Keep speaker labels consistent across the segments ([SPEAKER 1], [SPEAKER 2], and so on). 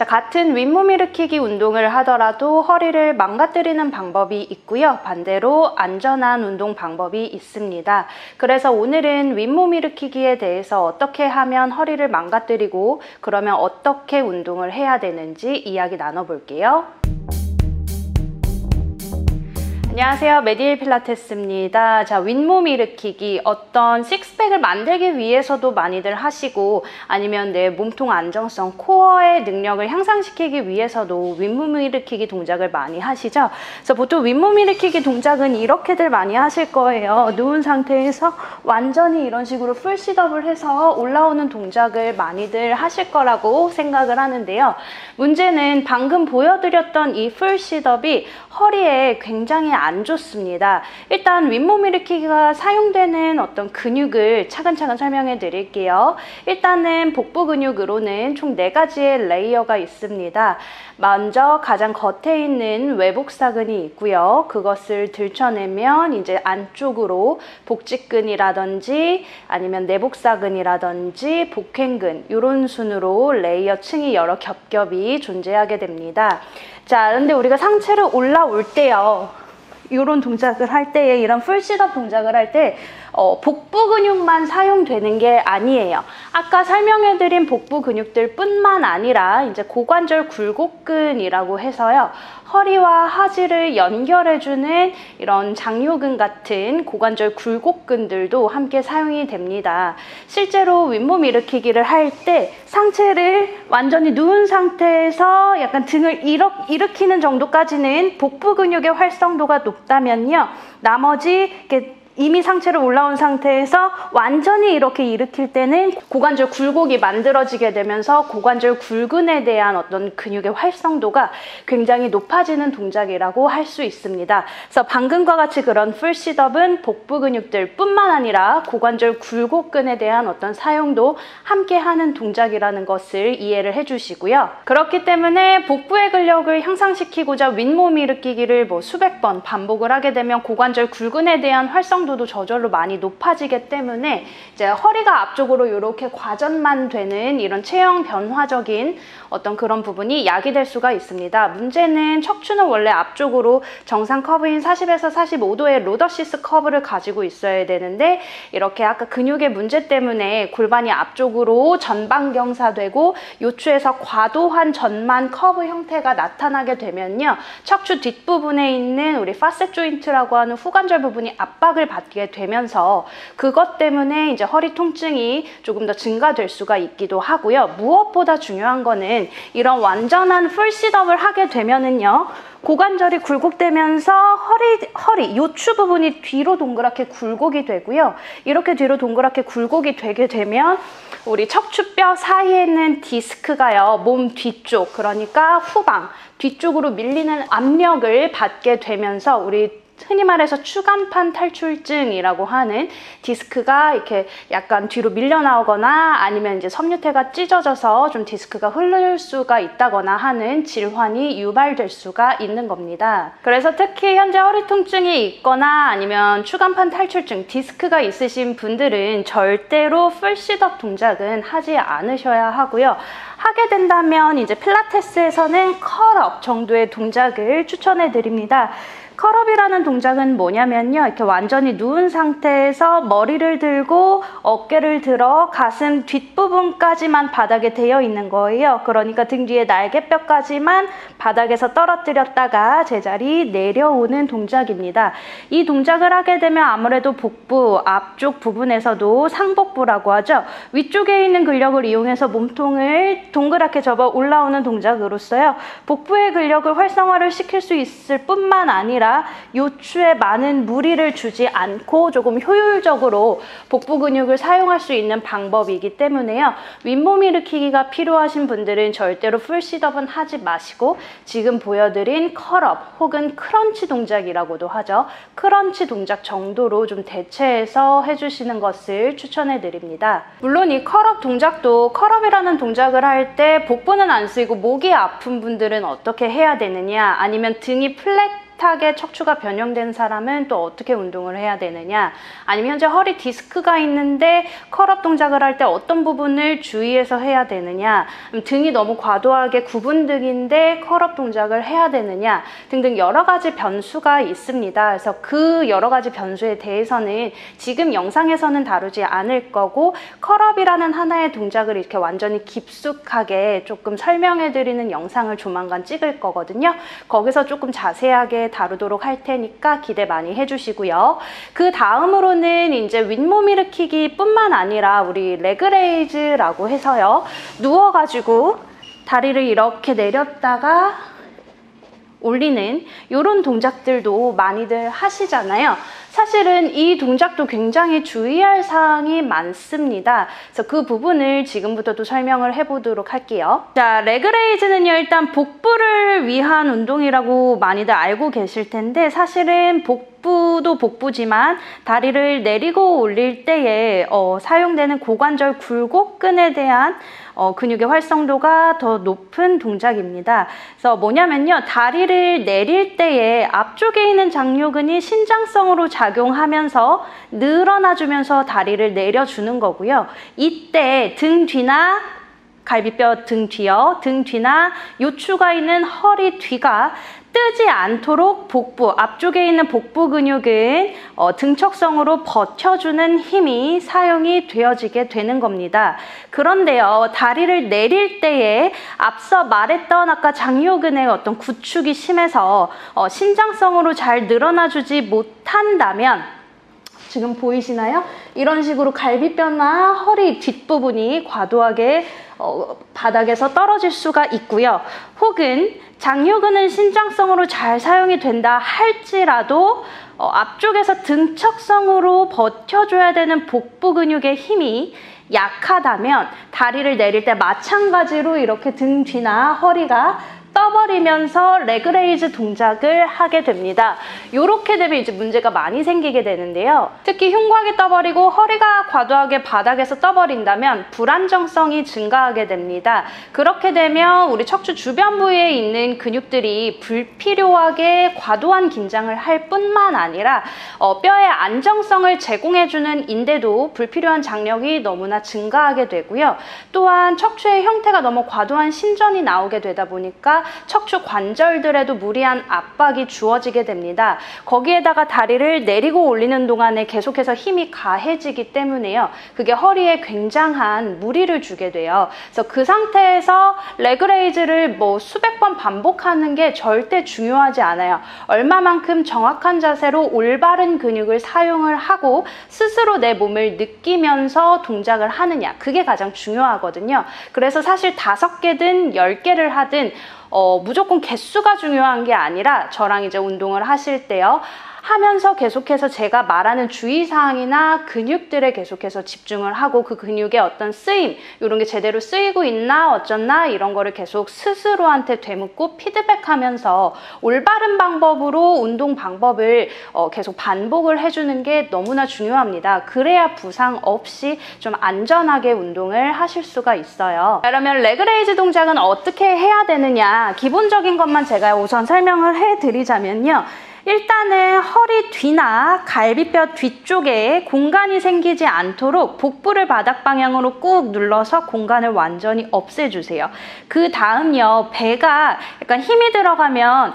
[SPEAKER 1] 같은 윗몸 일으키기 운동을 하더라도 허리를 망가뜨리는 방법이 있고요. 반대로 안전한 운동 방법이 있습니다. 그래서 오늘은 윗몸 일으키기에 대해서 어떻게 하면 허리를 망가뜨리고 그러면 어떻게 운동을 해야 되는지 이야기 나눠볼게요. 안녕하세요. 메디힐 필라테스입니다. 자, 윗몸 일으키기 어떤 식스팩을 만들기 위해서도 많이들 하시고 아니면 내 몸통 안정성, 코어의 능력을 향상시키기 위해서도 윗몸 일으키기 동작을 많이 하시죠. 그래서 보통 윗몸 일으키기 동작은 이렇게들 많이 하실 거예요. 누운 상태에서 완전히 이런 식으로 풀 싯업을 해서 올라오는 동작을 많이들 하실 거라고 생각을 하는데요. 문제는 방금 보여드렸던 이 풀 싯업이 허리에 굉장히 안 좋습니다. 일단 윗몸 일으키기가 사용되는 어떤 근육을 차근차근 설명해 드릴게요. 일단은 복부 근육으로는 총 4가지의 레이어가 있습니다. 먼저 가장 겉에 있는 외복사근이 있고요. 그것을 들춰내면 이제 안쪽으로 복직근이라든지 아니면 내복사근이라든지 복횡근 이런 순으로 레이어 층이 여러 겹겹이 존재하게 됩니다. 자, 근데 우리가 상체를 올라올 때요. 이런 동작을 할 때에 이런 풀 싯업 동작을 할 때 복부 근육만 사용되는 게 아니에요. 아까 설명해드린 복부 근육들 뿐만 아니라 이제 고관절 굴곡근이라고 해서요. 허리와 하지를 연결해주는 이런 장요근 같은 고관절 굴곡근들도 함께 사용이 됩니다. 실제로 윗몸 일으키기를 할 때 상체를 완전히 누운 상태에서 약간 등을 일으키는 정도까지는 복부 근육의 활성도가 높다면요. 나머지 이렇게 이미 상체로 올라온 상태에서 완전히 이렇게 일으킬 때는 고관절 굴곡이 만들어지게 되면서 고관절 굴근에 대한 어떤 근육의 활성도가 굉장히 높아지는 동작이라고 할 수 있습니다. 그래서 방금과 같이 그런 풀 싯업은 복부 근육들 뿐만 아니라 고관절 굴곡근에 대한 어떤 사용도 함께 하는 동작이라는 것을 이해를 해주시고요. 그렇기 때문에 복부의 근력을 향상시키고자 윗몸 일으키기를 수백 번 반복을 하게 되면 고관절 굴근에 대한 활성도도 저절로 많이 높아지기 때문에 이제 허리가 앞쪽으로 이렇게 과전만 되는 이런 체형 변화적인 어떤 그런 부분이 야기될 수가 있습니다. 문제는 척추는 원래 앞쪽으로 정상 커브인 40에서 45도의 로더시스 커브를 가지고 있어야 되는데 이렇게 아까 근육의 문제 때문에 골반이 앞쪽으로 전방경사되고 요추에서 과도한 전만 커브 형태가 나타나게 되면요. 척추 뒷부분에 있는 우리 파셋 조인트라고 하는 후관절 부분이 압박을 받게 되면서 그것 때문에 이제 허리 통증이 조금 더 증가될 수가 있기도 하고요. 무엇보다 중요한 거는 이런 완전한 풀 싯업을 하게 되면은요. 고관절이 굴곡되면서 허리 요추 부분이 뒤로 동그랗게 굴곡이 되고요. 이렇게 뒤로 동그랗게 굴곡이 되게 되면 우리 척추뼈 사이에 있는 디스크가요. 몸 뒤쪽 그러니까 후방 뒤쪽으로 밀리는 압력을 받게 되면서 우리 흔히 말해서 추간판 탈출증이라고 하는 디스크가 이렇게 약간 뒤로 밀려 나오거나 아니면 이제 섬유태가 찢어져서 좀 디스크가 흐를 수가 있다거나 하는 질환이 유발될 수가 있는 겁니다. 그래서 특히 현재 허리 통증이 있거나 아니면 추간판 탈출증, 디스크가 있으신 분들은 절대로 풀 싯업 동작은 하지 않으셔야 하고요. 하게 된다면 이제 필라테스에서는 컬업 정도의 동작을 추천해 드립니다. 컬업이라는 동작은 뭐냐면요. 이렇게 완전히 누운 상태에서 머리를 들고 어깨를 들어 가슴 뒷부분까지만 바닥에 대어 있는 거예요. 그러니까 등 뒤에 날개뼈까지만 바닥에서 떨어뜨렸다가 제자리 내려오는 동작입니다. 이 동작을 하게 되면 아무래도 복부 앞쪽 부분에서도 상복부라고 하죠. 위쪽에 있는 근력을 이용해서 몸통을 동그랗게 접어 올라오는 동작으로써요. 복부의 근력을 활성화를 시킬 수 있을 뿐만 아니라 요추에 많은 무리를 주지 않고 조금 효율적으로 복부 근육을 사용할 수 있는 방법이기 때문에요. 윗몸 일으키기가 필요하신 분들은 절대로 풀 싯업은 하지 마시고 지금 보여드린 컬업 혹은 크런치 동작이라고도 하죠. 크런치 동작 정도로 좀 대체해서 해주시는 것을 추천해 드립니다. 물론 이 컬업 동작도 컬업이라는 동작을 할 때 복부는 안 쓰이고 목이 아픈 분들은 어떻게 해야 되느냐 아니면 등이 플랫 플랫하게 척추가 변형된 사람은 또 어떻게 운동을 해야 되느냐, 아니면 현재 허리 디스크가 있는데 컬업 동작을 할 때 어떤 부분을 주의해서 해야 되느냐, 등이 너무 과도하게 굽은 등인데 컬업 동작을 해야 되느냐 등등 여러 가지 변수가 있습니다. 그래서 그 여러 가지 변수에 대해서는 지금 영상에서는 다루지 않을 거고, 컬업이라는 하나의 동작을 이렇게 완전히 깊숙하게 조금 설명해 드리는 영상을 조만간 찍을 거거든요. 거기서 조금 자세하게 다루도록 할 테니까 기대 많이 해주시고요. 그 다음으로는 이제 윗몸 일으키기 뿐만 아니라 우리 레그레이즈라고 해서요, 누워가지고 다리를 이렇게 내렸다가 올리는 이런 동작들도 많이들 하시잖아요. 사실은 이 동작도 굉장히 주의할 사항이 많습니다. 그래서 그 부분을 지금부터도 설명을 해보도록 할게요. 자, 레그레이즈는요, 일단 복부를 위한 운동이라고 많이들 알고 계실 텐데, 사실은 복부도 복부지만 다리를 내리고 올릴 때에 사용되는 고관절 굴곡근에 대한 근육의 활성도가 더 높은 동작입니다. 그래서 뭐냐면요, 다리를 내릴 때에 앞쪽에 있는 장요근이 신장성으로 작용하면서 늘어나주면서 다리를 내려주는 거고요. 이때 등 뒤나 갈비뼈 등 뒤요, 등 뒤나 요추가 있는 허리 뒤가 뜨지 않도록 복부, 앞쪽에 있는 복부 근육은 등척성으로 버텨주는 힘이 사용이 되어지게 되는 겁니다. 그런데요, 다리를 내릴 때에 앞서 말했던 아까 장요근의 어떤 구축이 심해서 신장성으로 잘 늘어나주지 못한다면, 지금 보이시나요? 이런 식으로 갈비뼈나 허리 뒷부분이 과도하게 바닥에서 떨어질 수가 있고요. 혹은 장요근은 신장성으로 잘 사용이 된다 할지라도 앞쪽에서 등척성으로 버텨줘야 되는 복부 근육의 힘이 약하다면 다리를 내릴 때 마찬가지로 이렇게 등 뒤나 허리가 떠버리면서 레그레이즈 동작을 하게 됩니다. 이렇게 되면 이제 문제가 많이 생기게 되는데요. 특히 흉곽이 떠버리고 허리가 과도하게 바닥에서 떠버린다면 불안정성이 증가하게 됩니다. 그렇게 되면 우리 척추 주변 부위에 있는 근육들이 불필요하게 과도한 긴장을 할 뿐만 아니라 뼈의 안정성을 제공해주는 인대도 불필요한 장력이 너무나 증가하게 되고요. 또한 척추의 형태가 너무 과도한 신전이 나오게 되다 보니까 척추 관절들에도 무리한 압박이 주어지게 됩니다. 거기에다가 다리를 내리고 올리는 동안에 계속해서 힘이 가해지기 때문에요, 그게 허리에 굉장한 무리를 주게 돼요. 그래서 그 상태에서 레그레이즈를 수백 번 반복하는 게 절대 중요하지 않아요. 얼마만큼 정확한 자세로 올바른 근육을 사용을 하고 스스로 내 몸을 느끼면서 동작을 하느냐, 그게 가장 중요하거든요. 그래서 사실 5개든 10개를 하든 무조건 개수가 중요한 게 아니라, 저랑 이제 운동을 하실 때요, 하면서 계속해서 제가 말하는 주의사항이나 근육들에 계속해서 집중을 하고 그 근육의 어떤 쓰임, 이런 게 제대로 쓰이고 있나 어쩌나 이런 거를 계속 스스로한테 되묻고 피드백하면서 올바른 방법으로 운동 방법을 계속 반복을 해주는 게 너무나 중요합니다. 그래야 부상 없이 좀 안전하게 운동을 하실 수가 있어요. 그러면 레그레이즈 동작은 어떻게 해야 되느냐, 기본적인 것만 제가 우선 설명을 해드리자면요, 일단은 허리 뒤나 갈비뼈 뒤쪽에 공간이 생기지 않도록 복부를 바닥 방향으로 꾹 눌러서 공간을 완전히 없애주세요. 그 다음요, 배가 약간 힘이 들어가면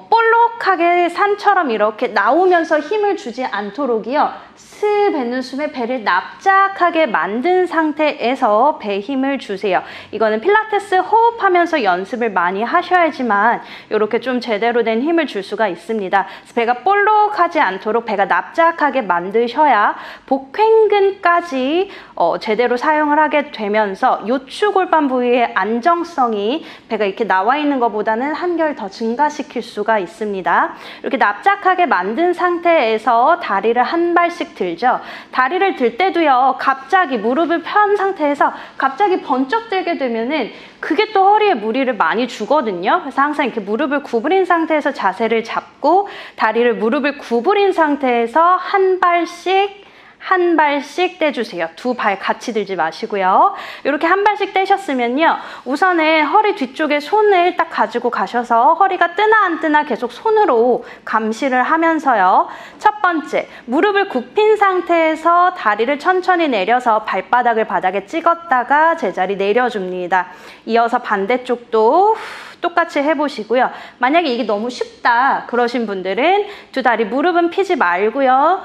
[SPEAKER 1] 볼록하게 산처럼 이렇게 나오면서 힘을 주지 않도록이요, 스 뱉는 숨에 배를 납작하게 만든 상태에서 배 힘을 주세요. 이거는 필라테스 호흡하면서 연습을 많이 하셔야지만 이렇게 좀 제대로 된 힘을 줄 수가 있습니다. 배가 볼록하지 않도록 배가 납작하게 만드셔야 복횡근까지 제대로 사용을 하게 되면서 요추 골반 부위의 안정성이 배가 이렇게 나와 있는 것보다는 한결 더 증가시킬 수가 있습니다. 이렇게 납작하게 만든 상태에서 다리를 한 발씩 들죠. 다리를 들 때도요, 갑자기 무릎을 편 상태에서 갑자기 번쩍 들게 되면은 그게 또 허리에 무리를 많이 주거든요. 그래서 항상 이렇게 무릎을 구부린 상태에서 자세를 잡고 다리를 무릎을 구부린 상태에서 한 발씩 한 발씩 떼주세요. 두 발 같이 들지 마시고요. 이렇게 한 발씩 떼셨으면요. 우선은 허리 뒤쪽에 손을 딱 가지고 가셔서 허리가 뜨나 안 뜨나 계속 손으로 감시를 하면서요. 첫 번째, 무릎을 굽힌 상태에서 다리를 천천히 내려서 발바닥을 바닥에 찍었다가 제자리 내려줍니다. 이어서 반대쪽도 똑같이 해보시고요. 만약에 이게 너무 쉽다 그러신 분들은 두 다리 무릎은 피지 말고요.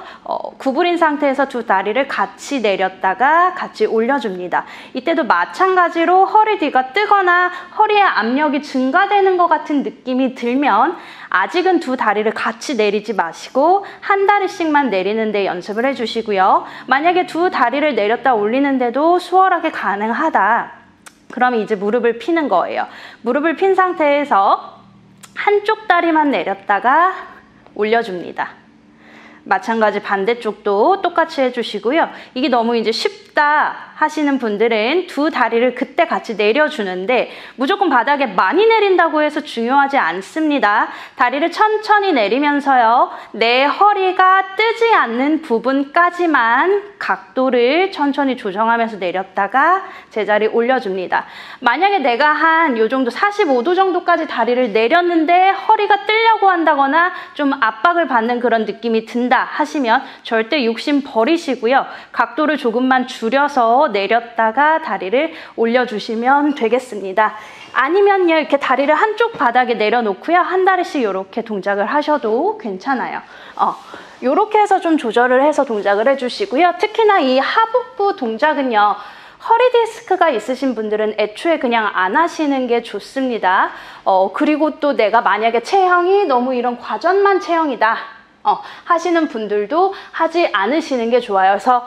[SPEAKER 1] 구부린 상태에서 두 다리를 같이 내렸다가 같이 올려줍니다. 이때도 마찬가지로 허리 뒤가 뜨거나 허리의 압력이 증가되는 것 같은 느낌이 들면 아직은 두 다리를 같이 내리지 마시고 한 다리씩만 내리는 데 연습을 해주시고요. 만약에 두 다리를 내렸다 올리는데도 수월하게 가능하다. 그럼 이제 무릎을 피는 거예요. 무릎을 핀 상태에서 한쪽 다리만 내렸다가 올려줍니다. 마찬가지 반대쪽도 똑같이 해주시고요. 이게 너무 이제 쉽다 하시는 분들은 두 다리를 그때 같이 내려주는데 무조건 바닥에 많이 내린다고 해서 중요하지 않습니다. 다리를 천천히 내리면서요. 내 허리가 뜨지 않는 부분까지만 각도를 천천히 조정하면서 내렸다가 제자리 올려줍니다. 만약에 내가 한 요 정도 45도 정도까지 다리를 내렸는데 허리가 뜨려고 한다거나 좀 압박을 받는 그런 느낌이 든다 하시면 절대 욕심 버리시고요. 각도를 조금만 줄여서 내렸다가 다리를 올려주시면 되겠습니다. 아니면요, 이렇게 다리를 한쪽 바닥에 내려놓고요. 한 다리씩 이렇게 동작을 하셔도 괜찮아요. 이렇게 해서 좀 조절을 해서 동작을 해주시고요. 특히나 이 하복부 동작은요. 허리 디스크가 있으신 분들은 애초에 그냥 안 하시는 게 좋습니다. 그리고 또 내가 만약에 체형이 너무 이런 과전만 체형이다. 하시는 분들도 하지 않으시는 게 좋아요. 그래서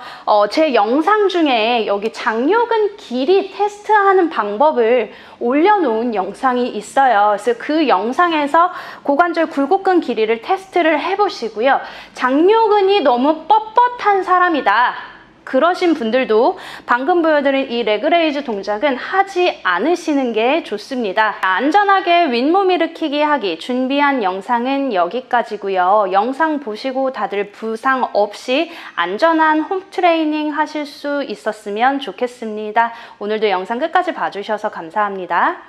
[SPEAKER 1] 제 영상 중에 여기 장요근 길이 테스트하는 방법을 올려놓은 영상이 있어요. 그래서 그 영상에서 고관절 굴곡근 길이를 테스트를 해보시고요. 장요근이 너무 뻣뻣한 사람이다. 그러신 분들도 방금 보여드린 이 레그레이즈 동작은 하지 않으시는 게 좋습니다. 안전하게 윗몸 일으키기 하기 준비한 영상은 여기까지고요. 영상 보시고 다들 부상 없이 안전한 홈 트레이닝 하실 수 있었으면 좋겠습니다. 오늘도 영상 끝까지 봐주셔서 감사합니다.